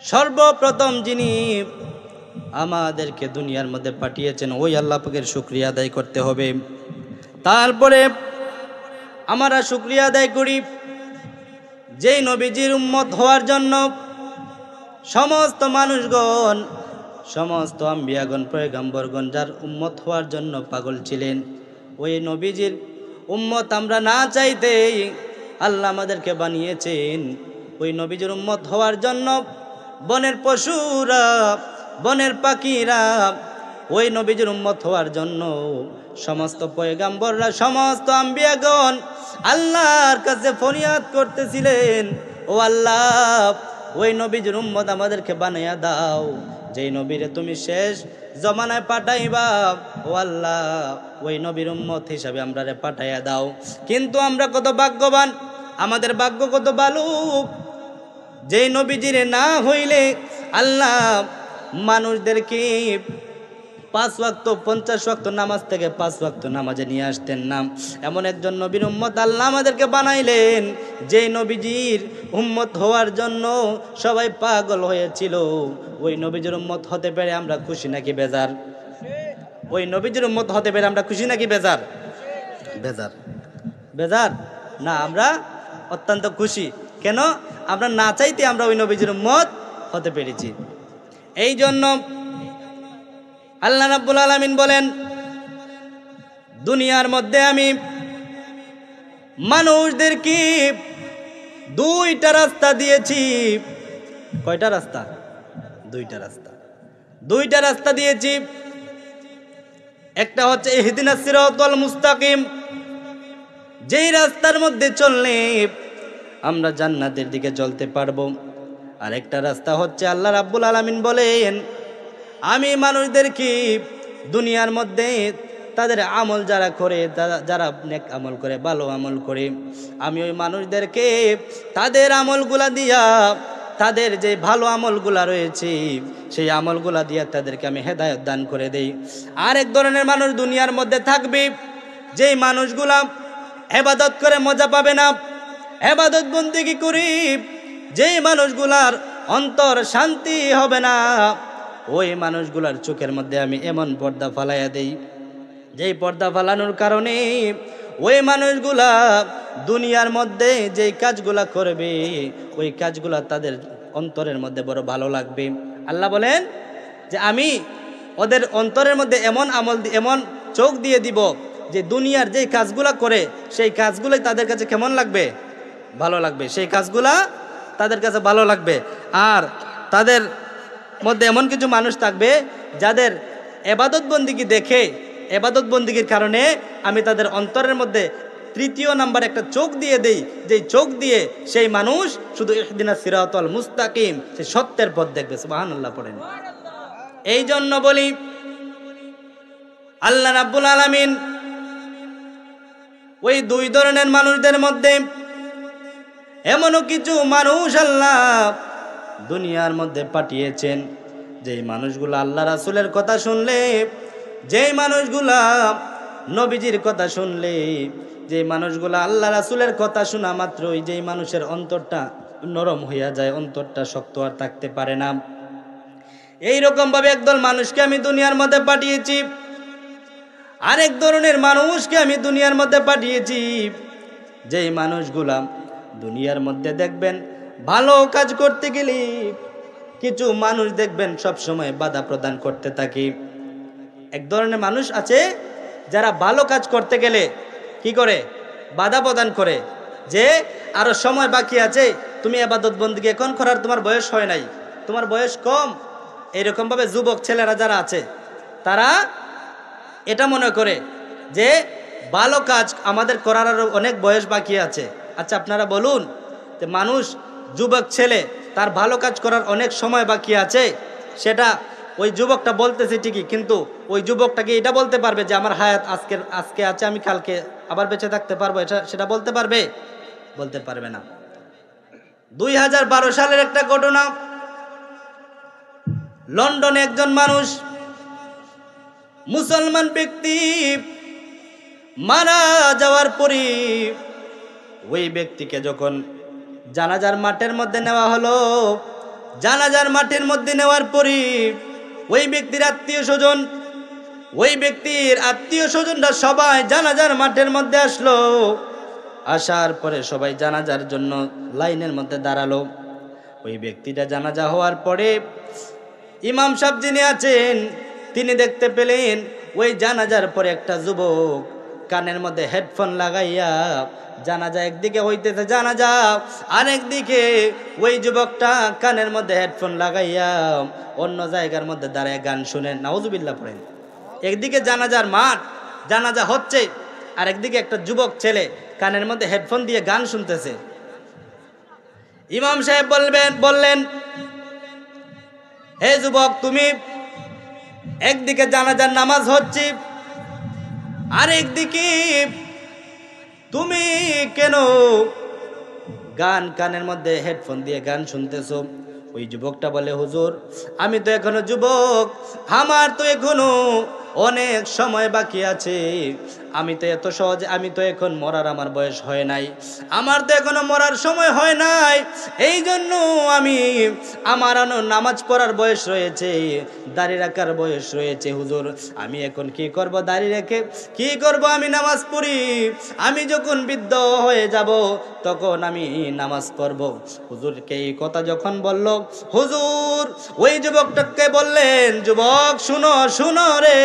সর্বপ্রথম যিনি আমাদেরকে দুনিয়ার মধ্যে পাঠিয়েছেন ওই আল্লাহ পাকের শুকরিয়া আদায় করতে হবে। তারপরে আমরা শুকরিয়া আদায় করি যেই নবীজির উম্মত হওয়ার জন্য সমস্ত মানুষগণ, সমস্ত আম্বিয়াগণ, পয়গম্বরগণ যার উম্মত হওয়ার জন্য পাগল ছিলেন, ওই নবীজির উম্মত আমরা না চাইতেই আল্লাহ আমাদেরকে বানিয়েছেন। ওই নবীজির উম্মত হওয়ার জন্য বনের পশুরা, বনের পাখিরা ওই নবীজির উম্মত হওয়ার জন্য সমস্ত পয়গম্বররা, সমস্ত আম্বিয়াগণ আল্লাহর কাছে ফরিয়াদ করতেছিলেন, ও আল্লাহ ওই নবীজির উম্মত আমাদেরকে বানাইয়া দাও, যেই নবীরে তুমি শেষ জমানায় পাঠাইবা, ও আল্লাহ ওই নবীর উম্মত হিসাবে আমরারে পাঠাইয়া দাও। কিন্তু আমরা কত ভাগ্যবান, আমাদের ভাগ্য কত বালুক, যেই নবীজিরে না হইলে আল্লাহ মানুষদেরকে 5 ওয়াক্ত 50 ওয়াক্ত নামাজ থেকে 5 ওয়াক্ত নামাজে নিয়ে আসতেন না। এমন একজন নবীর উম্মত আল্লাহ আমাদেরকে বানাইলেন, যেই নবীজির উম্মত হওয়ার জন্য সবাই পাগল হয়েছিল। ওই নবীজির উম্মত হতে পেরে আমরা খুশি নাকি বেজার? ওই নবীজির উম্মত হতে পেরে আমরা খুশি নাকি বেজার? বেজার, বেজার না, আমরা অত্যন্ত খুশি। কেন? আমরা না চাইতে আমরা ওই নবীজির উম্মত হতে পেরেছি। এই জন্য আল্লাহ রাব্বুল আলামিন বলেন, দুনিয়ার মধ্যে আমি মানুষদেরকে 2টা রাস্তা দিয়েছি। কয়টা রাস্তা? 2টা রাস্তা। 2টা রাস্তা দিয়েছি। একটা হচ্ছে ইহদিনাস সিরাতাল মুস্তাকিম, যেই রাস্তার মধ্যে চললে আমরা জান্নাতের দিকে চলতে পারবো। আর একটা রাস্তা হচ্ছে আল্লাহ রাব্বুল আলামিন বলেন, আমি মানুষদেরকে দুনিয়ার মধ্যে তাদের আমল যারা করে, যারা নেক আমল করে, ভালো আমল করে, আমি ওই মানুষদেরকে তাদের আমলগুলা দিয়া, তাদের যে ভালো আমলগুলা রয়েছে সেই আমলগুলা দিয়া তাদেরকে আমি হেদায়েত দান করে দেই। আর এক ধরনের মানুষ দুনিয়ার মধ্যে থাকবে, যেই মানুষগুলা ইবাদত করে মজা পাবে না, ইবাদত বন্দেগী করি যেই মানুষগুলার অন্তর শান্তি হবে না, ওই মানুষগুলার চোখের মধ্যে আমি এমন পর্দা ফালাইয়া দেই, যেই পর্দা ফালানোর কারণে ওই মানুষগুলা দুনিয়ার মধ্যে যেই কাজগুলা করবে ওই কাজগুলা তাদের অন্তরের মধ্যে বড় ভালো লাগবে। আল্লাহ বলেন যে আমি ওদের অন্তরের মধ্যে এমন আমল, এমন চোখ দিয়ে দিব যে দুনিয়ার যেই কাজগুলা করে সেই কাজগুলোই তাদের কাছে কেমন লাগবে? ভালো লাগবে। সেই কাজগুলা তাদের কাছে ভালো লাগবে। আর তাদের মধ্যে এমন কিছু মানুষ থাকবে যাদের ইবাদত বন্দেগী দেখে, ইবাদত বন্দেগীর কারণে আমি তাদের অন্তরের মধ্যে 3য় নাম্বার একটা চোখ দিয়ে দেই, যেই চোখ দিয়ে সেই মানুষ শুধু ইহদিনাস সিরাতাল মুস্তাকিম, সে সত্যের পথ দেখবে। সুবহানাল্লাহ পড়েন। এই জন্য বলি আল্লাহ রাব্বুল আলামিন ওই 2 ধরনের মানুষদের মধ্যে এমনও কিছু মানুষ আল্লাহ দুনিয়ার মধ্যে পাঠিয়েছেন, যেই মানুষগুলো আল্লাহ রাসূলের কথা শুনলে, যেই মানুষগুলা নবীজির কথা শুনলে, যেই মানুষগুলা আল্লাহ রাসূলের কথা শোনা মাত্রই যেই মানুষের অন্তরটা নরম হইয়া যায়, অন্তরটা শক্ত আর থাকতে পারে না। এইরকম ভাবে একদল মানুষকে আমি দুনিয়ার মধ্যে পাঠিয়েছি। আরেক ধরনের মানুষকে আমি দুনিয়ার মধ্যে পাঠিয়েছি, যেই মানুষগুলা দুনিয়ার মধ্যে দেখবেন ভালো কাজ করতে গেলে কিছু মানুষ দেখবেন সব সময় বাধা প্রদান করতে থাকে। এক ধরনের মানুষ আছে যারা ভালো কাজ করতে গেলে কি করে? বাধা প্রদান করে, যে আরো সময় বাকি আছে, তুমি ইবাদত বন্দেগী এখন করার তোমার বয়স হয় নাই, তোমার বয়স কম। এইরকম ভাবে যুবক ছেলেরা যারা আছে তারা এটা মনে করে যে ভালো কাজ আমাদের করার আরো অনেক বয়স বাকি আছে। আচ্ছা আপনারা বলুন, যে মানুষ, যুবক ছেলে, তার ভালো কাজ করার অনেক সময় বাকি আছে, সেটা ওই যুবকটা বলতেছে ঠিকই, কিন্তু ওই যুবকটাকে এটা বলতে পারবে যে আমার হায়াত আজকে আছে, আমি কালকে আবার বেঁচে থাকতে পারবো? সেটা বলতে পারবে? বলতে পারবে না। 2012 সালের একটা ঘটনা, লন্ডনে একজন মানুষ, মুসলমান ব্যক্তি মারা যাওয়ার পরে ওই ব্যক্তিকে যখন জানাজার মাঠের মধ্যে নেওয়া হলো, জানাজার মাঠের মধ্যে নেওয়ার পরে ওই ব্যক্তির আত্মীয় স্বজনরা সবাই জানাজার মাঠের মধ্যে আসলো। আসার পরে সবাই জানাজার জন্য লাইনের মধ্যে দাঁড়ালো। ওই ব্যক্তিটা জানাজা হওয়ার পরে ইমাম সাহেব যিনি আছেন তিনি দেখতে পেলেন ওই জানাজার পরে একটা যুবক কানের মধ্যে হেডফোন লাগাইয়া জানাজা একদিকে হইতেছে, জানাজা আরেক দিকে ওই যুবকটা কানের মধ্যে হেডফোন লাগাইয়া অন্য জায়গার মধ্যে দাঁড়ায় গান শুনেন। নাউজুবিল্লাহ পড়েন। একদিকে জানাজার মাঠ, জানাজা হচ্ছে, আর একদিকে একটা যুবক ছেলে কানের মধ্যে হেডফোন দিয়ে গান শুনতেছে। ইমাম সাহেব বললেন, হে যুবক, তুমি একদিকে জানাজার নামাজ হচ্ছে, আরেকদিকে তুমি কেন কানের মধ্যে হেডফোন দিয়ে গান শুনতেছো? ওই যুবকটা বলে, হুজুর আমি তো এখনো যুবক, আমার তো এখনো অনেক সময় বাকি আছে, আমি তো এখন মরার আমার বয়স হয় নাই, আমার তো এখনো মরার সময় হয় নাই, এই জন্য আমার নামাজ পড়ার বয়স রয়েছে, দাড়ি রাখার বয়স রয়েছে। হুজুর আমি এখন কি করব? দাড়ি রেখে কি করব? আমি নামাজ পড়ি, আমি যখন বৃদ্ধ হয়ে যাব তখন আমি নামাজ পড়ব। হুজুরকে এই কথা যখন বলল, হুজুর ওই যুবকটাকে বললেন, যুবক শুনো রে,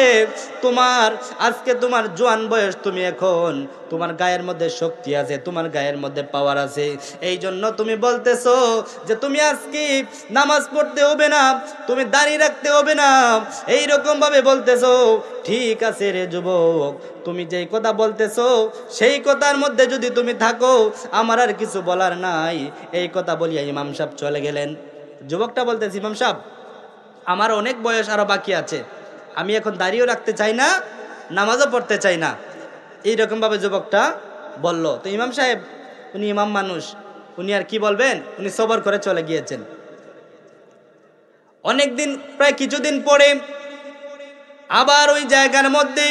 আজকে তোমার জোয়ান বয়স, তুমি এখন তোমার গায়ের মধ্যে শক্তি আছে, তোমার গায়ের মধ্যে পাওয়ার আছে, এই জন্য তুমি বলতেছো যে তুমি আজকে নামাজ পড়তে হবে না, তুমি দাঁড়িয়ে রাখতে হবে না, এইরকম ভাবে বলতেছো। ঠিক আছে রে যুবক, তুমি যেই কথা বলতেছো সেই কথার মধ্যে যদি তুমি থাকো, আমার আর কিছু বলার নাই। এই কথা বলিয়া ইমাম সাহেব চলে গেলেন। যুবকটা বলতেছে, ইমাম সাহেব আমার অনেক বয়স আরো বাকি আছে, আমি এখন দাঁড়িয়েও রাখতে চাই না, নামাজও পড়তে চাই না, এইরকম ভাবে যুবকটা বলল। তো ইমাম সাহেব, উনি ইমাম মানুষ, উনি আর কি বলবেন, উনি সবর করে চলে গিয়েছেন। অনেকদিন, প্রায় কিছুদিন পরে আবার ওই জায়গার মধ্যে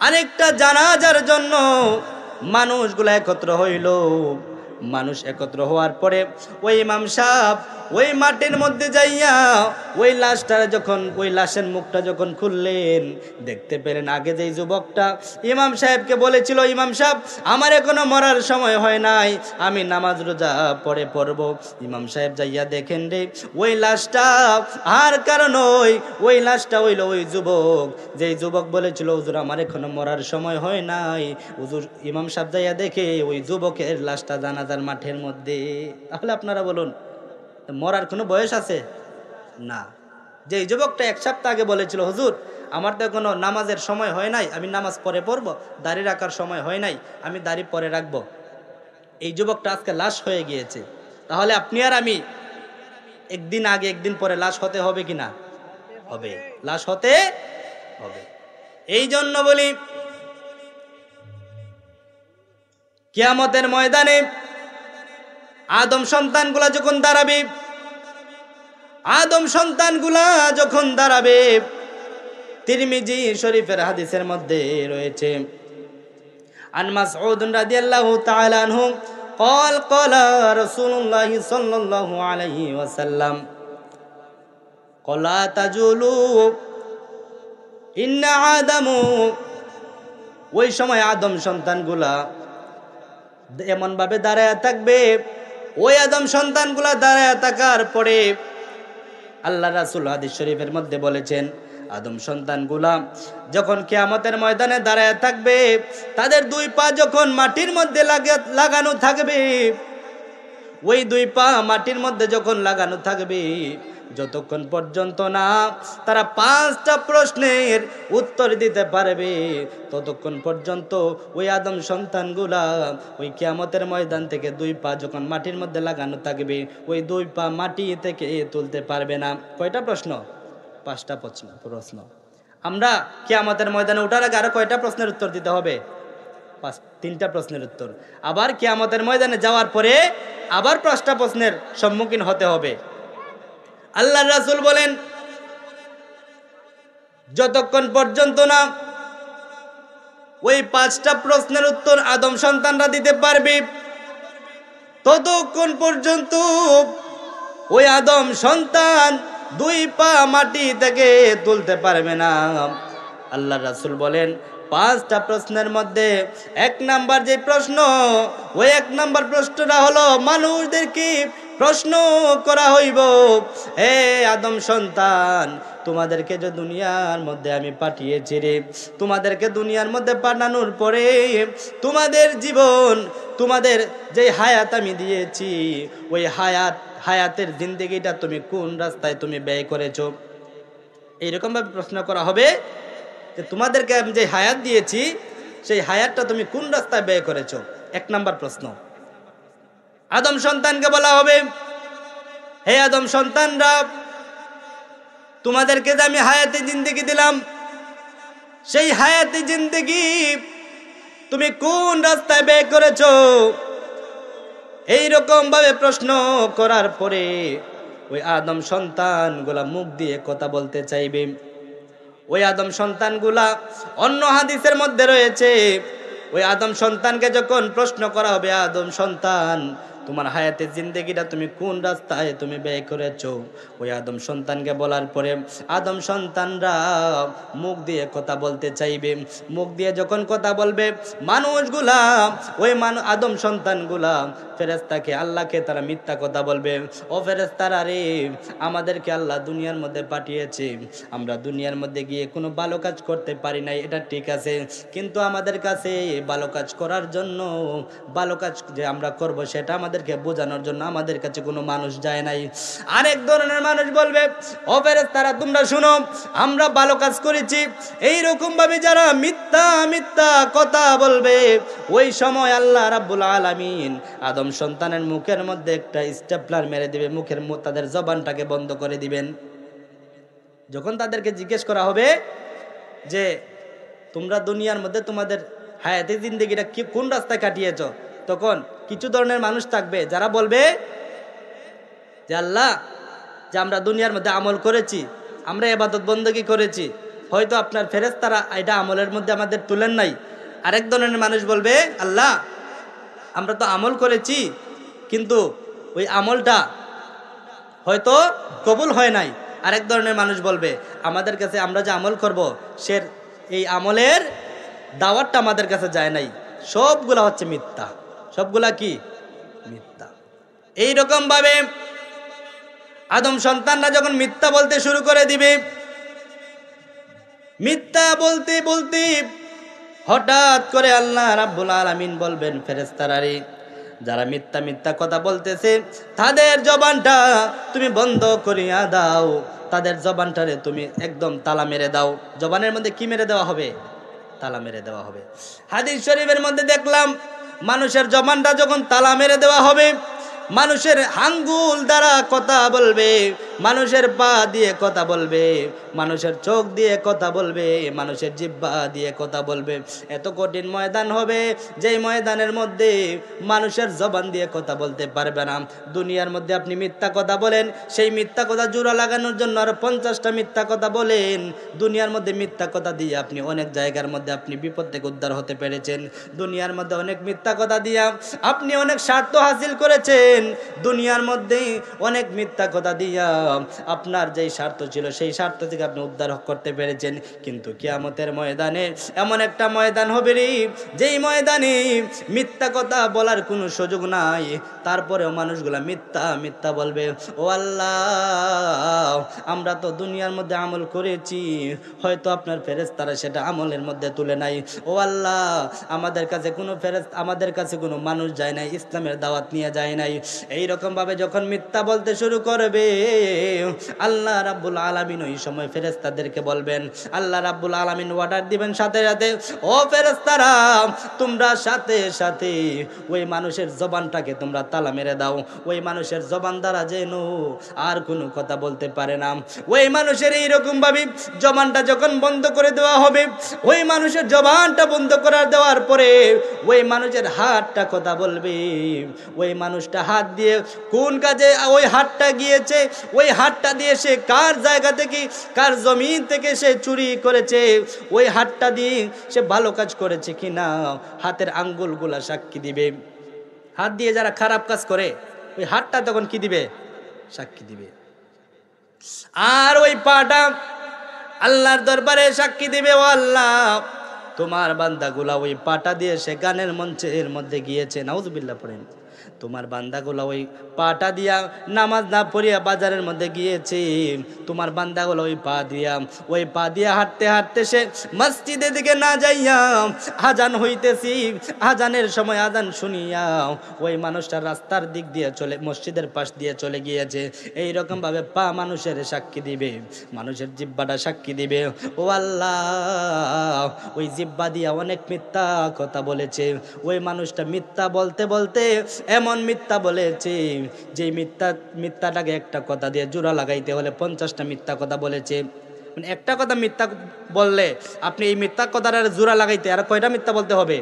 আরেকটা জানাজার জন্য মানুষগুলা একত্র হইল। মানুষ একত্র হওয়ার পরে ওই ইমাম সাহেব ওই মাটির মধ্যে যাইয়া ওই লাশের মুখটা যখন খুললেন, দেখতে পেলেন আগে যেই যুবকটা ইমাম সাহেবকে বলেছিল, ইমাম সাহেব আমার এখনো মরার সময় হয় নাই, আমি নামাজ রোজা পরে পড়ব। ইমাম সাহেব যাইয়া দেখেন রে, ওই লাশটা আর কারণ ওই লাশটা হইল ওই যুবক, যেই যুবক বলেছিল হুজুর আমার এখনো মরার সময় হয় নাই। হুজুর ইমাম সাহেব যাইয়া দেখে ওই যুবকের লাশটা জানাজার মাঠের মধ্যে। তাহলে আপনারা বলুন, মরার কোনো বয়স আছে? না। যে যুবকটা এক সপ্তাহ আগে বলেছিল হুজুর আমার তো এখনো নামাজের সময় হয় নাই, আমি নামাজ পরে পড়বো, দাড়ি রাখার সময় হয় নাই, আমি দাড়ি পরে রাখবো, এই যুবকটা আজকে লাশ হয়ে গিয়েছে। তাহলে আপনি আর আমি একদিন আগে একদিন পরে লাশ হতে হবে কিনা? হবে, লাশ হতে হবে। এই জন্য বলি, কিয়ামতের ময়দানে আদম সন্তানগুলা যখন দাঁড়াবে, তিরমিজি শরীফের হাদিসের মধ্যে রয়েছে, আন মাসউদ রাদিয়াল্লাহু তাআলা আনহু قال قال رسول الله صلى الله عليه وسلم قال تجولوا إن آدم। ওই সময় আদম সন্তানগুলা এমন ভাবে দাঁড়ায় থাকবে, ওই আদম সন্তানগুলা দাঁড়ায় থাকার পরে আল্লাহ রাসূল হাদিস শরীফের মধ্যে বলেছেন, আদম সন্তানগুলা যখন কিয়ামতের ময়দানে দাঁড়ায় থাকবে, তাদের দুই পা যখন মাটির মধ্যে লাগানো থাকবে, ওই দুই পা মাটির মধ্যে যখন লাগানো থাকবে, যতক্ষণ পর্যন্ত না তারা 5টা প্রশ্নের উত্তর দিতে পারবে, ততক্ষণ পর্যন্ত ওই আদম সন্তানগুলা ওই কিয়ামতের ময়দান থেকে দুই পা যখন মাটির মধ্যে লাগানো থাকবে, ওই দুই পা মাটি থেকে তুলতে পারবে না। কয়টা প্রশ্ন? 5টা প্রশ্ন। আমরা কিয়ামতের ময়দানে ওঠার আগে আরো কয়টা প্রশ্নের উত্তর দিতে হবে? 3টা প্রশ্নের উত্তর। আবার কিয়ামতের ময়দানে যাওয়ার পরে আবার 5টা প্রশ্নের সম্মুখীন হতে হবে। আল্লাহর রাসূল বলেন, যতক্ষণ পর্যন্ত না ওই 5টা প্রশ্নের উত্তর আদম সন্তানরা দিতে পারবে, ততক্ষণ পর্যন্ত ওই আদম সন্তান 2 পা মাটি থেকে তুলতে পারবে না। আল্লাহ রাসূল বলেন 5টা প্রশ্নের মধ্যে 1 নাম্বার যে প্রশ্ন, ওই 1 নাম্বার প্রশ্নটা হলো মানুষদেরকে প্রশ্ন করা হইব, হে আদম সন্তান, তোমাদেরকে যে দুনিয়ার মধ্যে আমি পাঠিয়েছি রে, তোমাদেরকে দুনিয়ার মধ্যে পাঠানোর পরে তোমাদের জীবন, তোমাদের যে হায়াত আমি দিয়েছি, ওই হায়াতের জিন্দেগিটা তুমি কোন রাস্তায় তুমি ব্যয় করেছো। এইরকম ভাবে প্রশ্ন করা হবে যে তোমাদেরকে আমি যে হায়াত দিয়েছি সেই হায়াতটা তুমি কোন রাস্তায় ব্যয় করেছো। 1 নাম্বার প্রশ্ন। আদম সন্তানকে বলা হবে, হে আদম সন্তানরা, তোমাদেরকে যে আমি হায়াতে জিন্দেগি দিলাম, সেই হায়াতে জিন্দেগি তুমি কোন রাস্তায় ব্যয় করেছো। এইরকম ভাবে প্রশ্ন করার পরে ওই আদম সন্তানগুলা মুখ দিয়ে কথা বলতে চাইবে। ওই আদম সন্তানগুলা অন্য হাদিসের মধ্যে রয়েছে, ওই আদম সন্তানকে যখন প্রশ্ন করা হবে, আদম সন্তান, তোমার হায়াতের জিন্দেগিটা তুমি কোন রাস্তায় তুমি ব্যয় করেছো, ওই আদম সন্তানকে বলার পরে আদম সন্তানরা মুখ দিয়ে কথা বলতে চাইবে। মুখ দিয়ে যখন কথা বলবে মানুষগুলা, ওই আদম সন্তানগুলা ফেরেশতাকে, আল্লাহকে তারা মিথ্যা কথা বলবে, ও ফেরেশতারা রে, আমাদেরকে আল্লাহ দুনিয়ার মধ্যে পাঠিয়েছে, আমরা দুনিয়ার মধ্যে গিয়ে কোনো ভালো কাজ করতে পারি নাই, এটা ঠিক আছে, কিন্তু আমাদের কাছে ভালো কাজ করার জন্য, ভালো কাজ যে আমরা করব সেটা আমাদেরকে বোঝানোর জন্য আমাদের কাছে কোনো মানুষ যায় নাই। আরেক ধরনের মানুষ বলবে, ও ফেরেশতারা তোমরা শুনো, আমরা ভালো কাজ করেছি। এইরকম ভাবে যারা মিথ্যা মিথ্যা কথা বলবে, ওই সময় আল্লাহ রাব্বুল আলামিন আদম সন্তানের মুখের মধ্যে একটা স্টেপলার মেরে দিবে, মুখের তাদের জবানটাকে বন্ধ করে দিবেন। যখন তাদেরকে জিজ্ঞেস করা হবে যে তোমরা দুনিয়ার মধ্যে তোমাদের হায়াতে জিন্দেগিটা কোন রাস্তায় কাটিয়েছ, তখন কিছু ধরনের মানুষ থাকবে যারা বলবে যে আল্লাহ, যে আমরা দুনিয়ার মধ্যে আমল করেছি, আমরা ইবাদত বندگی করেছি, হয়তো আপনার ফেরেশতারা এটা আমলের মধ্যে আমাদের তুলেন নাই। আরেক ধরনের মানুষ বলবে, আল্লাহ আমরা তো আমল করেছি, কিন্তু ওই আমলটা হয়তো কবুল হয় নাই। আরেক ধরনের মানুষ বলবে, আমাদের কাছে আমরা যে আমল করব সে এই আমলের দাওয়াতটা আমাদের কাছে যায় নাই। সবগুলা হচ্ছে মিথ্যা, সবগুলা কি মিথ্যা। এইরকম ভাবে আদম সন্তানরা যখন মিথ্যা বলতে শুরু করে দিবে, মিথ্যা বলতে বলতে হঠাৎ করে আল্লাহ রাব্বুল আলামিন বলবেন, ফেরেশতারা রে, যারা মিথ্যা মিথ্যা কথা বলতেছে তাদের জবানটা তুমি বন্ধ করিয়া দাও, তাদের জবানটারে তুমি একদম তালা মেরে দাও। জবানের মধ্যে কি মেরে দেওয়া হবে? তালা মেরে দেওয়া হবে। হাদিস শরীফের মধ্যে দেখলাম, মানুষের জবানটা যখন তালা মেরে দেওয়া হবে, মানুষের আঙ্গুল দ্বারা কথা বলবে, মানুষের পা দিয়ে কথা বলবে, মানুষের চোখ দিয়ে কথা বলবে, মানুষের জিহ্বা দিয়ে কথা বলবে। এত কঠিন ময়দান হবে, যেই ময়দানের মধ্যে মানুষের জবান দিয়ে কথা বলতে পারবে না। দুনিয়ার মধ্যে আপনি মিথ্যা কথা বলেন, সেই মিথ্যা কথা জোড়া লাগানোর জন্য আরো 50টা মিথ্যা কথা বলেন। দুনিয়ার মধ্যে মিথ্যা কথা দিয়ে আপনি অনেক জায়গার মধ্যে আপনি বিপদ থেকে উদ্ধার হতে পেরেছেন। দুনিয়ার মধ্যে অনেক মিথ্যা কথা দিয়া আপনি অনেক স্বার্থ হাসিল করেছেন। দুনিয়ার মধ্যে অনেক মিথ্যা কথা দিয়া আপনার যেই স্বার্থ ছিল সেই স্বার্থ থেকে আপনি উদ্ধার করতে পেরেছেন। কিন্তু কিয়ামতের ময়দানে এমন একটা ময়দান হবে রে, যেই ময়দানে মিথ্যা কথা বলার কোনো সুযোগ নাই। তারপরেও মানুষগুলা মিথ্যা মিথ্যা বলবে, ও আল্লাহ, আমরা তো দুনিয়ার মধ্যে আমল করেছি, হয়তো আপনার ফেরেশতারা সেটা আমলের মধ্যে তুলে নাই। ও আল্লাহ, আমাদের কাছে কোনো মানুষ যায় নাই, ইসলামের দাওয়াত নিয়ে যায় নাই। এইরকম ভাবে যখন মিথ্যা বলতে শুরু করবে, আল্লাহ রাব্বুল আলামিন ওই সময় ফেরেশতাদেরকে বলবেন, আল্লাহ রাব্বুল আলামিন অর্ডার দিবেন সাথে সাথে, ও ফেরেশতারা, তোমরা সাথে সাথে ওই মানুষের জবানটাকে তোমরা তালা মেরে দাও। ওই মানুষের জবান দ্বারা যেন আর কোনো কথা বলতে পারে না। ওই মানুষের এইরকম ভাবে জবানটা যখন বন্ধ করে দেওয়া হবে, ওই মানুষের জবানটা বন্ধ করে দেওয়ার পরে ওই মানুষের হাতটা কথা বলবে। ওই মানুষটা হাত দিয়ে কোন কাজে ওই হাতটা গিয়েছে, ওই হাতটা দিয়ে সে কার জায়গা থেকে, কার জমিন থেকে সে চুরি করেছে, ওই হাতটা দিয়ে সে ভালো কাজ করেছে কিনা হাতের আঙ্গুলগুলা সাক্ষী দিবে। হাত দিয়ে যারা খারাপ কাজ করে, ওই হাতটা তখন কি দিবে? সাক্ষী দিবে। আর ওই পাটা আল্লাহর দরবারে সাক্ষী দিবে, ও আল্লাহ তোমার বান্দাগুলা ওই পাটা দিয়ে সে গানের মঞ্চের মধ্যে গিয়েছে, নাউজুবিল্লাহ পড়েন। তোমার বান্দাগুলা ওই পাটা দিয়া নামাজ না পড়িয়া বাজারের মধ্যে গিয়েছে, তোমার বান্দাগুলা ওই পা দিয়া হাঁটতে হাঁটতে সে মসজিদের দিকে না যাইয়া আজান হইতেছি, আজানের সময় আজান শুনিয়া ওই মানুষটা রাস্তার দিক দিয়ে চলে মসজিদের পাশ দিয়ে চলে গিয়েছে। এইরকম ভাবে পা মানুষের সাক্ষী দিবে, মানুষের জিহ্বাটা সাক্ষী দিবে, ও আল্লাহ ওই জিহ্বা দিয়া অনেক মিথ্যা কথা বলেছে। ওই মানুষটা মিথ্যা বলতে বলতে এমন মিথ্যা বলেছে যে মিথ্যাটাকে একটা কথা দিয়ে জোড়া লাগাইতে হলে 50টা মিথ্যা কথা বলেছে। মানে একটা কথা মিথ্যা বললে আপনি এই মিথ্যা কথাটার জোড়া লাগাইতে আর কয়টা মিথ্যা বলতে হবে?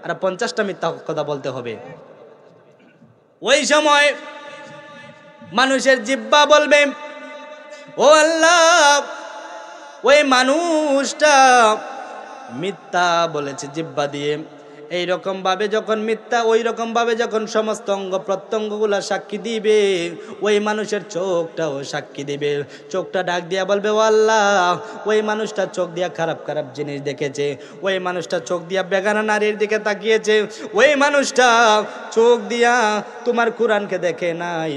আর 50টা মিথ্যা কথা বলতে হবে। ওই সময় মানুষের জিহ্বা বলবে, ও আল্লাহ ওই মানুষটা মিথ্যা বলেছে জিহ্বা দিয়ে। এইরকম ভাবে যখন মিথ্যা ওই রকম ভাবে যখন সমস্ত অঙ্গ প্রত্যঙ্গগুলা সাক্ষী দিবে, ওই মানুষের চোখটাও সাক্ষী দিবে। চোখটা ডাক দিয়া বলবে, ও আল্লাহ ওই মানুষটা চোখ দিয়া খারাপ খারাপ জিনিস দেখেছে, ওই মানুষটা চোখ দিয়া বেগানা নারীর দিকে তাকিয়েছে, ওই মানুষটা চোখ দিয়া তোমার কোরআনকে দেখে নাই,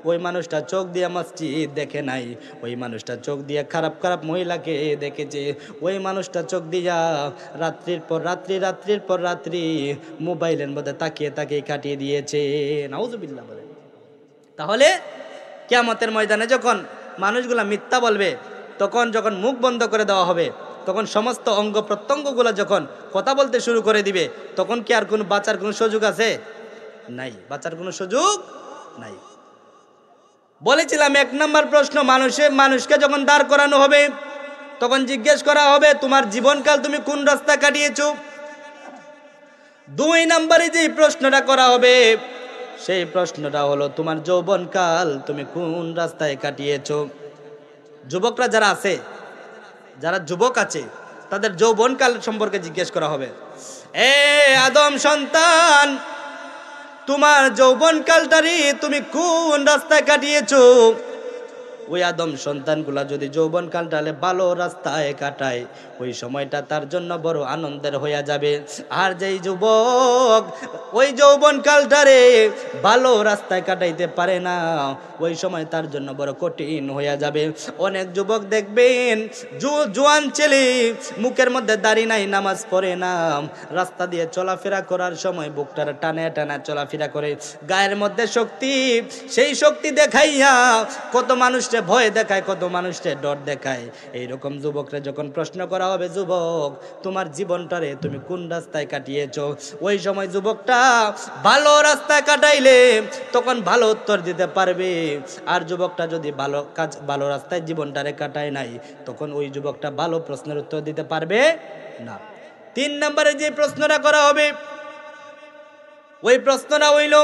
ওই মানুষটা চোখ দিয়া মসজিদ দেখে নাই, ওই মানুষটা চোখ দিয়া খারাপ খারাপ মহিলাকে দেখেছে, ওই মানুষটা চোখ দিয়া রাত্রির পর রাত্রি মোবাইলের মধ্যে তাকিয়ে তাকিয়ে কাটিয়ে দিয়েছে, নাউজুবিল্লাহ বলে। তাহলে কিয়ামতের ময়দানে যখন মানুষগুলা মিথ্যা বলবে, তখন যখন মুখ বন্ধ করে দেওয়া হবে, তখন সমস্ত অঙ্গ প্রত্যঙ্গগুলো যখন কথা বলতে শুরু করে দিবে, তখন কি আর কোনো বাঁচার কোনো সুযোগ আছে? নাই, বাঁচার কোনো সুযোগ নাই। বলেছিলাম 1 নম্বর প্রশ্ন, মানুষকে যখন দাঁড় করানো হবে তখন জিজ্ঞেস করা হবে তোমার জীবনকাল তুমি কোন রাস্তা কাটিয়েছো। 2 নম্বরে যে প্রশ্নটা করা হবে সেই প্রশ্নটা হলো তোমার যৌবনকাল তুমি কোন রাস্তায় কাটিয়েছো। যুবকরা যারা আছে, যারা যুবক আছে তাদের যৌবনকাল সম্পর্কে জিজ্ঞেস করা হবে। এ আদম সন্তান, তোমার যৌবনকালটারি তুমি কোন রাস্তায় কাটিয়েছো। ওই আদম সন্তানগুলা যদি যৌবনকালটালে ভালো রাস্তায় কাটায়, ওই সময়টা তার জন্য বড় আনন্দের হইয়া যাবে। আর যেই যুবক ওই যৌবনকালটারে ভালো রাস্তায় কাটাইতে পারে না, ওই সময় তার জন্য বড় কঠিন হইয়া যাবে। অনেক যুবক দেখবেন জোয়ান ছেলে, মুখের মধ্যে দাড়ি নাই, নামাজ পড়ে না, রাস্তা দিয়ে চলাফেরা করার সময় বুকটার টানে টানা চলাফেরা করে, গায়ের মধ্যে শক্তি, সেই শক্তি দেখাইয়া কত মানুষকে ভয় দেখায়, কত মানুষকে ডর দেখায়। এইরকম যুবকরা যখন প্রশ্ন করা হবে, যুবক তোমার জীবনটারে তুমি কোন রাস্তায় কাটিয়েছো, ওই সময় যুবকটা ভালো রাস্তায় কাটাইলে তখন ভালো উত্তর দিতে পারবে। আর যুবকটা যদি ভালো রাস্তায় জীবনটারে কাটায় নাই, তখন ওই যুবকটা ভালো প্রশ্নের উত্তর দিতে পারবে না। 3 নম্বরে যে প্রশ্নটা করা হবে, ওই প্রশ্নটা হইল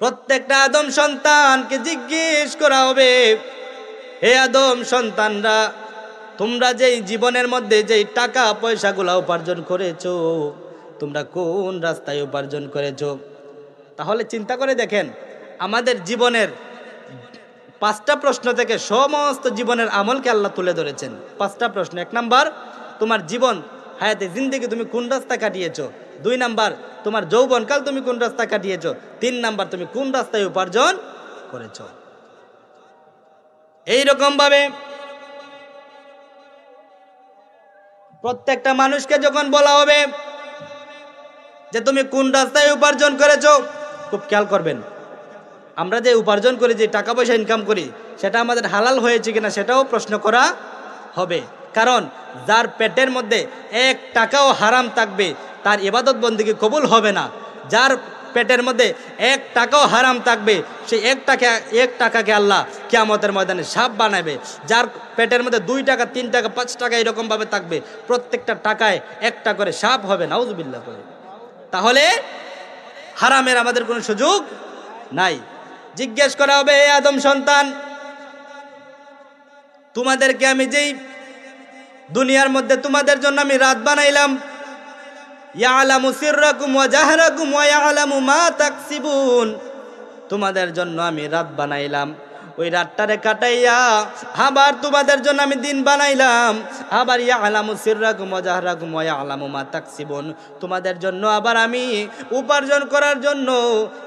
প্রত্যেকটা আদম সন্তানকে জিজ্ঞেস করা হবে, হে আদম সন্তানরা, তোমরা যেই জীবনের মধ্যে যেই টাকা পয়সাগুলা উপার্জন করেছো, তোমরা কোন রাস্তায় উপার্জন করেছো। তাহলে চিন্তা করে দেখেন, আমাদের জীবনের 5টা প্রশ্ন থেকে সমস্ত জীবনের আমলকে আল্লাহ তুলে ধরেছেন। 5টা প্রশ্ন। 1 নাম্বার, তোমার জীবন হায়াতে জিন্দেগি তুমি কোন রাস্তা কাটিয়েছো। 2 নাম্বার, তোমার যৌবনকাল তুমি কোন রাস্তা কাটিয়েছো। 3 নাম্বার, তুমি কোন রাস্তায় উপার্জন করেছো। এইরকম ভাবে প্রত্যেকটা মানুষকে যখন বলা হবে যে তুমি কোন রাস্তায় উপার্জন করেছো, খুব খেয়াল করবেন, আমরা যে উপার্জন করি, যে টাকা পয়সা ইনকাম করি, সেটা আমাদের হালাল হয়েছে কিনা সেটাও প্রশ্ন করা হবে। কারণ যার পেটের মধ্যে 1 টাকাও হারাম থাকবে, তার ইবাদত বন্দেগী কবুল হবে না। যার পেটের মধ্যে 1 টাকাও হারাম থাকবে, সেই 1 টাকাকে আল্লাহ কিয়ামতের ময়দানে সাপ বানাবে। যার পেটের মধ্যে 2 টাকা 3 টাকা 5 টাকা এরকম ভাবে থাকবে, প্রত্যেকটা টাকায় 1টা করে সাপ হবে, নাউজুবিল্লাহ করে। তাহলে হারামের আমাদের কোনো সুযোগ নাই। জিজ্ঞেস করা হবে, হে আদম সন্তান, তোমাদেরকে আমি যেই দুনিয়ার মধ্যে তোমাদের জন্য আমি রাত বানাইলাম, ইয়ালামু সিররাকুম ওয়া জাহরাকুম ওয়া ইয়ালামু মা তাকসিবুন, তোমাদের জন্য আমি রাত বানাইলাম, ওই রাতটারে কাটাইয়া আবার তোমাদের জন্য আমি দিন বানাইলাম। আবার ইয়ালামু সিররাকুম ওয়া জাহরাকুম ওয়া ইয়ালামু মা তাকসিবুন, তোমাদের জন্য আবার আমি উপার্জন করার জন্য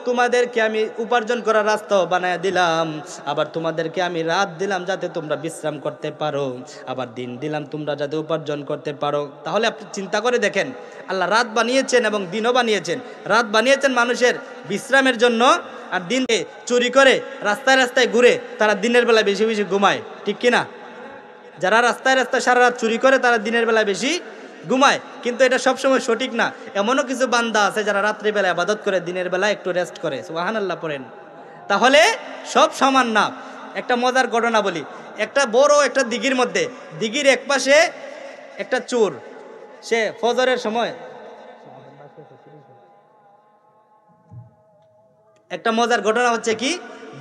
তোমাদেরকে আমি উপার্জন করার রাস্তাও বানায় দিলাম। আবার তোমাদেরকে আমি রাত দিলাম যাতে তোমরা বিশ্রাম করতে পারো, আবার দিন দিলাম তোমরা যাতে উপার্জন করতে পারো। তাহলে আপনি চিন্তা করে দেখেন, আল্লাহ রাত বানিয়েছেন এবং দিনও বানিয়েছেন। রাত বানিয়েছেন মানুষের বিশ্রামের জন্য, আর দিনে চুরি করে রাস্তায় রাস্তায় ঘুরে তারা দিনের বেলা বেশি বেশি ঘুমায়, ঠিক কিনা? যারা রাস্তায় রাস্তায় সারা রাত চুরি করে তারা দিনের বেলা বেশি ঘুমায়, কিন্তু এটা সবসময় সঠিক না। এমনও কিছু বান্দা আছে যারা রাত্রিবেলা ইবাদত করে, দিনের বেলা একটু রেস্ট করে, সুবহানাল্লাহ পড়েন। তাহলে সব সমান না। একটা মজার ঘটনা বলি, একটা বড় একটা দিঘির মধ্যে, দিঘির এক পাশে একটা চোর, সে ফজরের সময়, একটা মজার ঘটনা হচ্ছে কি,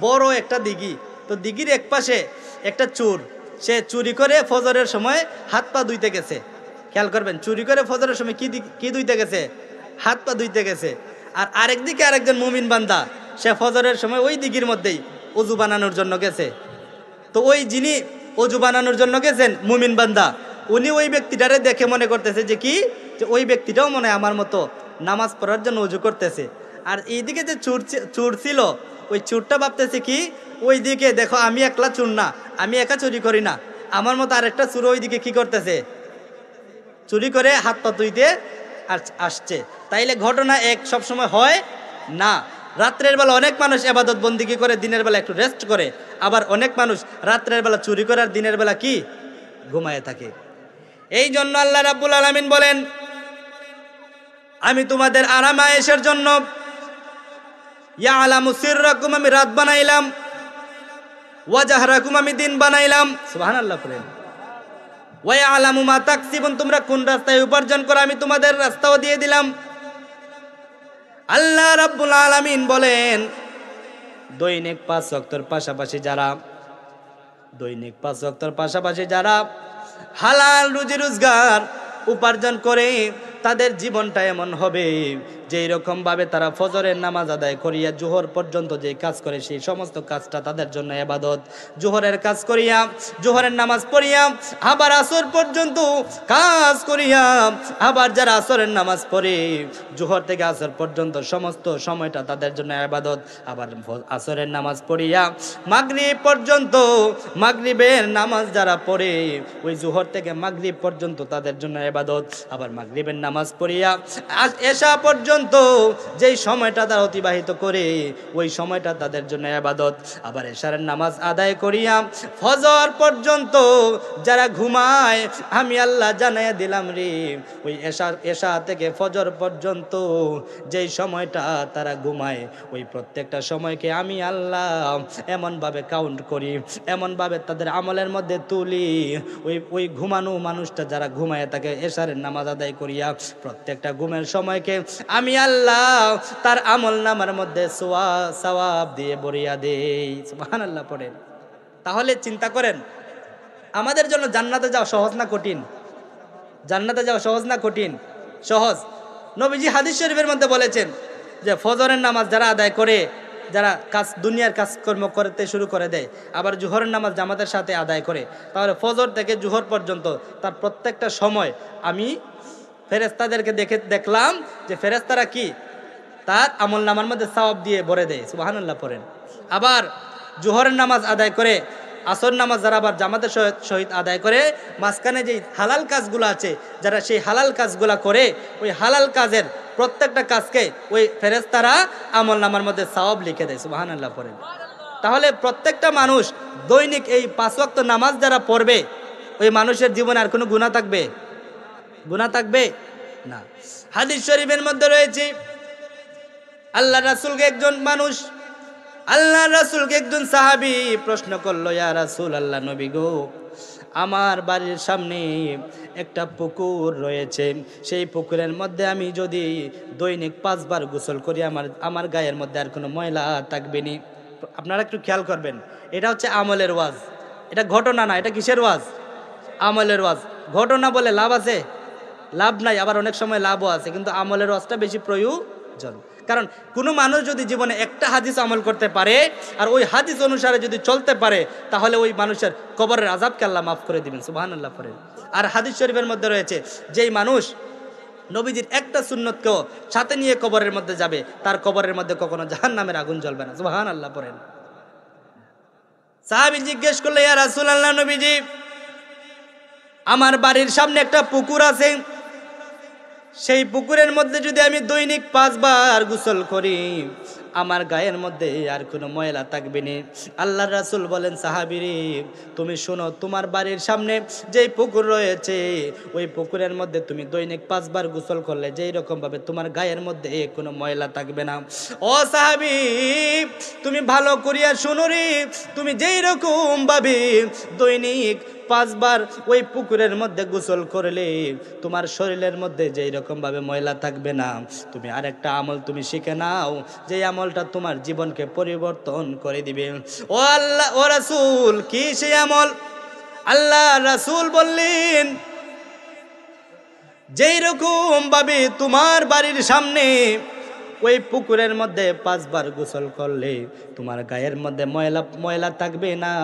বড় একটা দিঘি, তো দিঘির এক পাশে একটা চোর, সে চুরি করে ফজরের সময় হাত পা ধুইতে গেছে। খেয়াল করবেন, চুরি করে ফজরের সময় কি ধুইতে গেছে? হাত পা ধুইতে গেছে। আর আরেকদিকে আরেকজন মুমিন বান্দা, সে ফজরের সময় ওই দিঘির মধ্যেই অজু বানানোর জন্য গেছে। তো ওই যিনি অজু বানানোর জন্য গেছেন, মুমিন বান্দা, উনি ওই ব্যক্তিটারে দেখে মনে করতেছে যে কি, যে ওই ব্যক্তিটাও মনে হয় আমার মতো নামাজ পড়ার জন্য অজু করতেছে। আর এইদিকে যে চোর ছিল, ওই চোরটা ভাবতেছে কি, ওই দিকে দেখো আমি একলা চোর না, আমি একা চুরি করি না, আমার মতো আরেকটা চোর ওইদিকে কি করতেছে, চুরি করে হাত পা ধুইতে আসছে। তাইলে ঘটনা এক সবসময় হয় না। রাত্রের বেলা অনেক মানুষ ইবাদত বন্দিগি করে, দিনের বেলা একটু রেস্ট করে। আবার অনেক মানুষ রাত্রের বেলা চুরি করে আর দিনের বেলা কি ঘুমায় থাকে। এই জন্য আল্লাহ রাব্বুল আলামিন বলেন, আমি তোমাদের আরাম আয়েশের জন্য ইয়ালামু সিররাকুম আমি রাত বানাইলাম, ওয়া জাহরাকুম আমি দিন বানাইলাম, সুবহানাল্লাহ পড়েন। ওয়া ইয়ালামু মা তাকসিবুন, তোমরা কোন রাস্তায় উপার্জন করো আমি তোমাদের রাস্তাও দিয়ে দিলাম। আল্লাহ রাব্বুল আলামিন বলেন, দৈনিক 5 ওয়াক্তের পাশাপাশি যারা হালাল রুজি রোজগার উপার্জন করে, তাদের জীবনটা এমন হবে যে এরকম ভাবে তারা ফজরের নামাজ আদায় করিয়া জোহর পর্যন্ত যে কাজ করে, সেই সমস্ত কাজটা তাদের জন্য ইবাদত। জোহরের কাজ করিয়া, জোহরের নামাজ পড়িয়া, আবার আসর পর্যন্ত কাজ করিয়া, আবার যারা আসরের নামাজ পড়ে জোহর থেকে আসর পর্যন্ত সমস্ত সময়টা তাদের জন্য ইবাদত। আবার আসরের নামাজ পড়িয়া মাগরিব পর্যন্ত, মাগরিবের নামাজ যারা পড়ে ওই জোহর থেকে মাগরিব পর্যন্ত তাদের জন্য ইবাদত। আবার মাগরিবের নামাজ পড়িয়া এশা পর্যন্ত যেই সময়টা তারা অতিবাহিত করে, ওই সময়টা তাদের জন্য ইবাদত। আবার এশার নামাজ আদায় করিয়া ফজর পর্যন্ত যারা ঘুমায়, আমি আল্লাহ জানাইয়া দিলাম রে, ওই এশা থেকে ফজর পর্যন্ত যেই সময়টা তারা ঘুমায়, ওই প্রত্যেকটা সময়কে আমি আল্লাহ এমনভাবে কাউন্ট করি, এমনভাবে তাদের আমলের মধ্যে তুলি। ওই ঘুমানো মানুষটা যারা ঘুমায় থাকে এশারের নামাজ আদায় করিয়া, প্রত্যেকটা ঘুমের সময়কে আমি আল্লাহ তার আমল নামার মধ্যে সওয়াব দিয়ে ভরিয়া দেই, সুবহানাল্লাহ পড়েন। তাহলে চিন্তা করেন, আমাদের জন্য জান্নাতে যাওয়া সহজ না কঠিন? জান্নাতে যাওয়া সহজ না কঠিন? সহজ। নবীজি হাদিস শরীফের মধ্যে বলেছেন যে ফজরের নামাজ যারা আদায় করে, যারা দুনিয়ার কাজকর্ম করতে শুরু করে দেয়, আবার জোহরের নামাজ জামাতের সাথে আদায় করে, তাহলে ফজর থেকে জোহর পর্যন্ত তার প্রত্যেকটা সময় আমি ফেরেশতাদেরকে দেখলাম যে ফেরেশতারা কি তার আমল নামার মধ্যে সওয়াব দিয়ে ভরে দেয়, সুবহানাল্লাহ পড়েন। আবার জোহরের নামাজ আদায় করে, আসর নামাজ যারা আবার জামাতের সহিত আদায় করে, মাঝখানে যেই হালাল কাজগুলো আছে, যারা সেই হালাল কাজগুলা করে, ওই হালাল কাজের প্রত্যেকটা কাজকে ওই ফেরেশতারা আমল নামার মধ্যে সওয়াব লিখে দেয়, সুবহানাল্লাহ পড়েন। তাহলে প্রত্যেকটা মানুষ দৈনিক এই 5 ওয়াক্ত নামাজ যারা পড়বে, ওই মানুষের জীবনে আর কোনো গুনাহ থাকবে? গুনাহ থাকবে না। হাদিস শরীফের মধ্যে রয়েছে, আল্লাহ রাসূলকে একজন সাহাবী প্রশ্ন করলো, ইয়া রাসূল আল্লাহ, নবী গো, আমার বাড়ির সামনে একটা পুকুর রয়েছে, সেই পুকুরের মধ্যে আমি যদি দৈনিক 5 বার গোসল করি, আমার গায়ের মধ্যে আর কোনো ময়লা থাকবে নি। আপনারা একটু খেয়াল করবেন, এটা হচ্ছে আমলের ওয়াজ, এটা ঘটনা না। এটা কিসের ওয়াজ? আমলের ওয়াজ। ঘটনা বলে লাভ আছে? লাভ নাই। আবার অনেক সময় লাভও আছে, কিন্তু আমলের ওয়াজটা বেশি প্রয়োজন। কারণ কোনো মানুষ যদি জীবনে একটা হাদিস আমল করতে পারে আর ওই হাদিস অনুসারে যদি চলতে পারে, তাহলে ওই মানুষের কবরের আযাবকে আল্লাহ মাফ করে দিবেন, সুবহানাল্লাহ পড়েন। আর হাদিস শরীফের মধ্যে রয়েছে, যেই মানুষ নবীজির একটা সুন্নতকেও সাথে নিয়ে কবরের মধ্যে যাবে, তার কবরের মধ্যে কখনো জাহান্নামের আগুন জ্বলবে না, সুবহানাল্লাহ পড়েন। সাহাবী জিজ্ঞেস করলে, ইয়া রাসূলুল্লাহ, নবীজি, আমার বাড়ির সামনে একটা পুকুর আছে, সেই পুকুরের মধ্যে যদি আমি দৈনিক 5 বার গোসল করি, আমার গায়ের মধ্যে আর কোনো ময়লা থাকবে না। আল্লাহর রাসূল বলেন, সাহাবীরে তুমি শোনো, তোমার বাড়ির সামনে যেই পুকুর রয়েছে, ওই পুকুরের মধ্যে তুমি দৈনিক 5 বার গোসল করলে যেই রকম ভাবে তোমার গায়ের মধ্যে কোনো ময়লা থাকবে না। ও সাহাবী, তুমি ভালো করিয়া শোনো রে, তুমি যেই রকম ভাবে দৈনিক 5 বার ওই পুকুরের মধ্যে গোসল করলে তোমার শরীরের মধ্যে যেই রকম ভাবে ময়লা থাকবে না, তুমি আরেকটা আমল তুমি শিখে নাও, যে আমলটা তোমার জীবনকে পরিবর্তন করে দিবে। ও আল্লাহ, ও রাসূল, কি সেই আমল? আল্লাহ রাসূল বললেন, যেই রকম ভাবে তোমার বাড়ির সামনে ওই পুকুরের মধ্যে 5 বার গোসল করলে তোমার গায়ের মধ্যে ময়লা থাকবে না।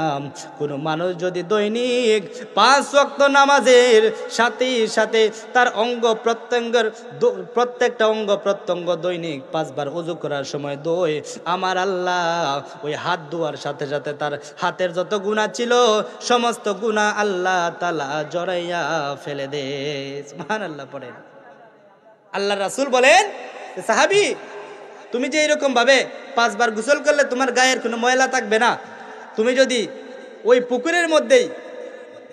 কোনো মানুষ যদি দৈনিক 5 ওয়াক্ত নামাজের সাথে সাথে তার প্রত্যেকটা অঙ্গ প্রত্যঙ্গ দৈনিক 5 বার ওযু করার সময় ধোয়, আমার আল্লাহ ওই হাত ধোয়ার সাথে সাথে তার হাতের যত গুনাহ ছিল সমস্ত গুনাহ আল্লাহ তাআলা জড়াইয়া ফেলে দেয়, সুবহানাল্লাহ পড়েন। আল্লাহ রাসূল বলেন, সাহাবী, তুমি যে এরকম ভাবে 5 বার গোসল করলে তোমার গায়ের কোনো ময়লা থাকবে না, তুমি যদি ওই পুকুরের মধ্যেই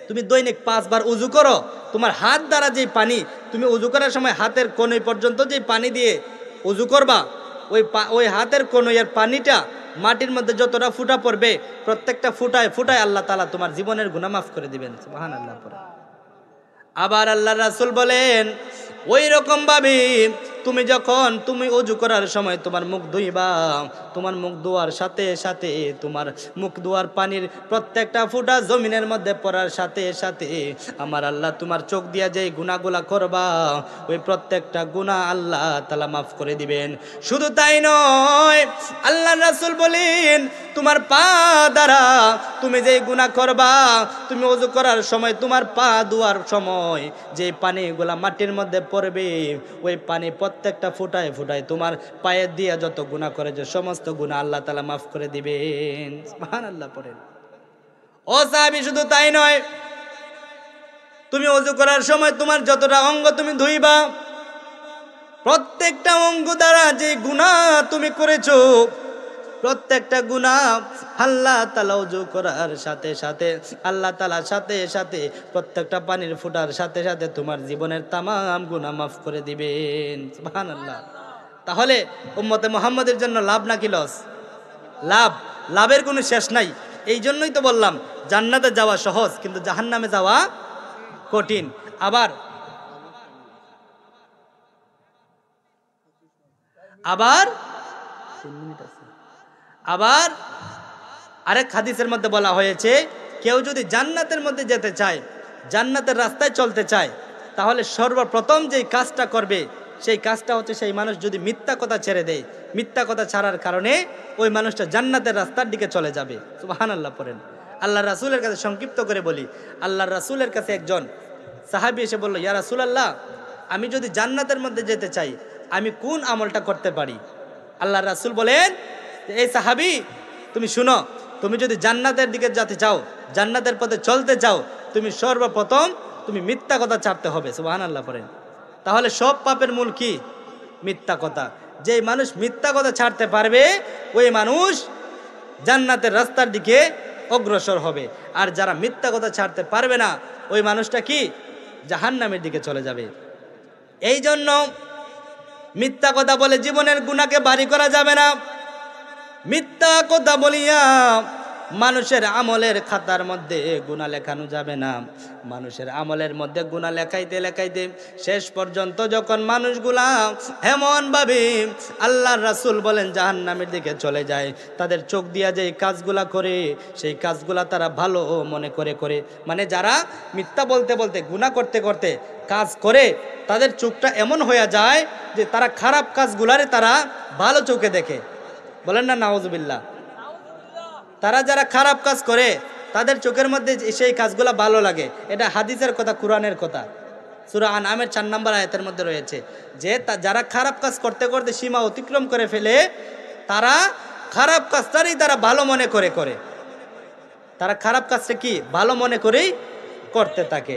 তুমি দৈনিক 5 বার উযু করো, তোমার হাত দ্বারা যে পানি, তুমি উযু করার সময় হাতের কোণই পর্যন্ত যে পানি দিয়ে উযু করবা, ওই হাতের কোণের পানিটা মাটির মধ্যে যতটা ফুটা পড়বে, প্রত্যেকটা ফুটায় ফুটায় আল্লাহ তাআলা তোমার জীবনের গুনাহ মাফ করে দিবেন, সুবহানাল্লাহ পড়ে। আবার আল্লাহর রাসূল বলেন, ওই রকম ভাবে তুমি ওযু করার সময় তোমার মুখ ধুইবা, তোমার মুখ ধোয়ার সাথে সাথে তোমার মুখ ধোয়ার পানির প্রত্যেকটা ফোঁটা জমিনের মধ্যে পড়ার সাথে সাথে আমার আল্লাহ তোমার চোখ দিয়া যেই গুনাহগুলা করবা, ওই প্রত্যেকটা গুনাহ আল্লাহ তাআলা মাফ করে দিবেন। শুধু তাই নয়, আল্লাহর রাসূল বলেন, তোমার পা দ্বারা তুমি যেই গুনাহ করবা, তুমি ওযু করার সময় তোমার পা ধোয়ার সময় যে পানিগুলা মাটির মধ্যে পড়বে, ওই পানি প্রত্যেকটা ফুটায় ফুটায় তোমার পায়ের দিয়া যত গুনাহ করেছে সমস্ত গুনাহ আল্লাহ তাআলা মাফ করে দিবেন, সুবহানাল্লাহ পড়েন। ও সাহাবী, শুধু তাই নয়, তুমি ওযু করার সময় তোমার যতটা অঙ্গ তুমি ধুইবা, প্রত্যেকটা অঙ্গ দ্বারা যে গুনাহ তুমি করেছো, প্রত্যেকটা গুনাহ আল্লাহ তাআলা ওযু করার সাথে সাথে আল্লাহ তাআলা সাথে সাথে প্রত্যেকটা পানির ফোঁটার সাথে সাথে তোমার জীবনের তামাম গুনাহ মাফ করে দিবেন, সুবহানাল্লাহ। তাহলে উম্মতে মুহাম্মাদের জন্য লাভ নাকি লস? লাভ, লাভের কোনো শেষ নাই। এই জন্যই তো বললাম, জান্নাতে যাওয়া সহজ কিন্তু জাহান্নামে যাওয়া কঠিন। আবার আরেক হাদিসের মধ্যে বলা হয়েছে, কেউ যদি জান্নাতের মধ্যে যেতে চায়, জান্নাতের রাস্তায় চলতে চায়, তাহলে সর্বপ্রথম যেই কাজটা করবে সেই কাজটা হচ্ছে, সেই মানুষ যদি মিথ্যা কথা ছেড়ে দেয়, মিথ্যা কথা ছাড়ার কারণে ওই মানুষটা জান্নাতের রাস্তার দিকে চলে যাবে, সুবহানাল্লাহ পড়েন। আল্লাহ রাসূলের কাছে সংক্ষিপ্ত করে বলি, আল্লাহ রাসূলের কাছে একজন সাহাবী এসে বলল, ইয়া রাসূলুল্লাহ, আমি যদি জান্নাতের মধ্যে যেতে চাই, আমি কোন আমলটা করতে পারি? আল্লাহ রাসূল বলেন, এই সাহাবী, তুমি শুনো, তুমি যদি জান্নাতের দিকে যেতে চাও, জান্নাতের পথে চলতে চাও, তুমি সর্বপ্রথম তুমি মিথ্যা কথা ছাড়তে হবে, সুবহানাল্লাহ পড়েন। তাহলে সব পাপের মূল কি? মিথ্যা কথা। যেই মানুষ মিথ্যা কথা ছাড়তে পারবে, ওই মানুষ জান্নাতের রাস্তার দিকে অগ্রসর হবে। আর যারা মিথ্যা কথা ছাড়তে পারবে না, ওই মানুষটা কি? জাহান্নামের দিকে চলে যাবে। এই জন্য মিথ্যা কথা বলে জীবনের গুনাহকে ভারী করা যাবে না। মিথ্যা কথা বলিয়া মানুষের আমলের খাতার মধ্যে গুনাহ লেখানো যাবে না। মানুষের আমলের মধ্যে গুনাহ লেখাইতে লেখাইতে শেষ পর্যন্ত যখন মানুষগুলা এমনভাবে আল্লাহর রাসূল বলেন জাহান্নামের দিকে চলে যায়, তাদের চোখ দিয়া যে কাজগুলা করে সেই কাজগুলা তারা ভালো মনে করে করে, মানে যারা মিথ্যা বলতে বলতে গুনাহ করতে করতে কাজ করে তাদের চোখটা এমন হয়ে যায় যে তারা খারাপ কাজগুলারে তারা ভালো চোখে দেখে। বলেন না নাউজুবিল্লাহ। তারা যারা খারাপ কাজ করে তাদের চোখের মধ্যে সেই কাজগুলো ভালো লাগে। এটা হাদিসের কথা, কোরআনের কথা। সূরা আনআমের 4 নম্বর আয়াতের মধ্যে রয়েছে যে যারা খারাপ কাজ করতে করতে সীমা অতিক্রম করে ফেলে তারা খারাপ কাজটারই তারা ভালো মনে করে করে, তারা খারাপ কাজটা কি ভালো মনে করেই করতে থাকে।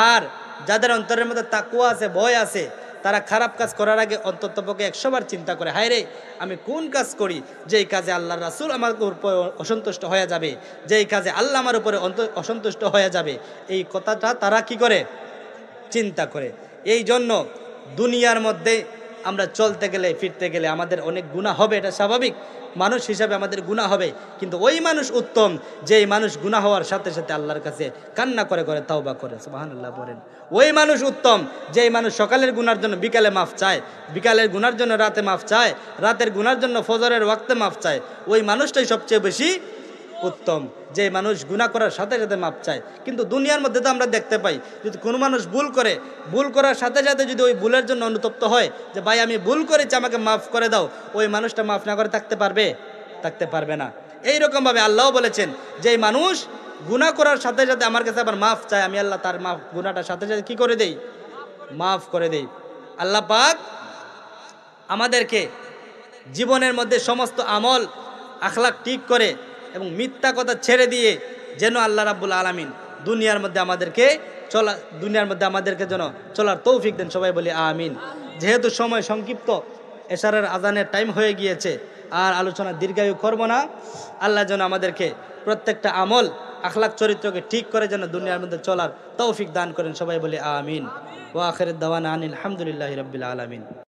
আর যাদের অন্তরের মধ্যে তাকওয়া আছে, ভয় আছে, তারা খারাপ কাজ করার আগে অন্ততপক্ষে 100 বার চিন্তা করে, হায় রে আমি কোন কাজ করি যেই কাজে আল্লাহর রাসূল আমার উপর অসন্তুষ্ট হয়ে যাবে, যেই কাজে আল্লাহ আমার উপরে অসন্তুষ্ট হয়ে যাবে, এই কথাটা তারা কি করে চিন্তা করে। এই জন্য দুনিয়ার মধ্যে আমরা চলতে গেলে ফিরতে গেলে আমাদের অনেক গুনাহ হবে, এটা স্বাভাবিক। মানুষ হিসাবে আমাদের গুনাহ হবে, কিন্তু ওই মানুষ উত্তম যেই মানুষ গুনাহ হওয়ার সাথে সাথে আল্লাহর কাছে কান্না করে করে তাওবা করে। সুবহানাল্লাহ বলেন। ওই মানুষ উত্তম যেই মানুষ সকালের গুনার জন্য বিকালে মাফ চায়, বিকালের গুনার জন্য রাতে মাফ চায়, রাতের গুনার জন্য ফজরের ওয়াক্তে মাফ চায়। ওই মানুষটাই সবচেয়ে বেশি উত্তম, যে মানুষ গুনাহ করার সাথে সাথে মাপ চায়। কিন্তু দুনিয়ার মধ্যে তো আমরা দেখতে পাই যদি কোনো মানুষ ভুল করে, ভুল করার সাথে সাথে যদি ওই ভুলের জন্য অনুতপ্ত হয় যে ভাই আমি ভুল করেছি আমাকে মাফ করে দাও, ওই মানুষটা মাফ না করে থাকতে পারবে? থাকতে পারবে না। এইরকমভাবে আল্লাহও বলেছেন যে মানুষ গুনাহ করার সাথে সাথে আমার কাছে আবার মাফ চায়, আমি আল্লাহ তার মাফ গুনাহটার সাথে সাথে কি করে দেই? মাফ করে দেই। আল্লাহ পাক আমাদেরকে জীবনের মধ্যে সমস্ত আমল আখলাক ঠিক করে এবং মিথ্যা কথা ছেড়ে দিয়ে যেন আল্লাহ রাব্বুল আলামিন দুনিয়ার মধ্যে আমাদেরকে যেন চলার তৌফিক দেন। সবাই বলি আমিন। যেহেতু সময় সংক্ষিপ্ত, এশারের আজানের টাইম হয়ে গিয়েছে, আর আলোচনা দীর্ঘায়ু করব না। আল্লাহ যেন আমাদেরকে প্রত্যেকটা আমল আখলাক চরিত্রকে ঠিক করে যেন দুনিয়ার মধ্যে চলার তৌফিক দান করেন। সবাই বলি আমিন। ওয়া আখিরুদ দাওয়ানা আনিল হামদুলিল্লাহি রাব্বিল আলামিন।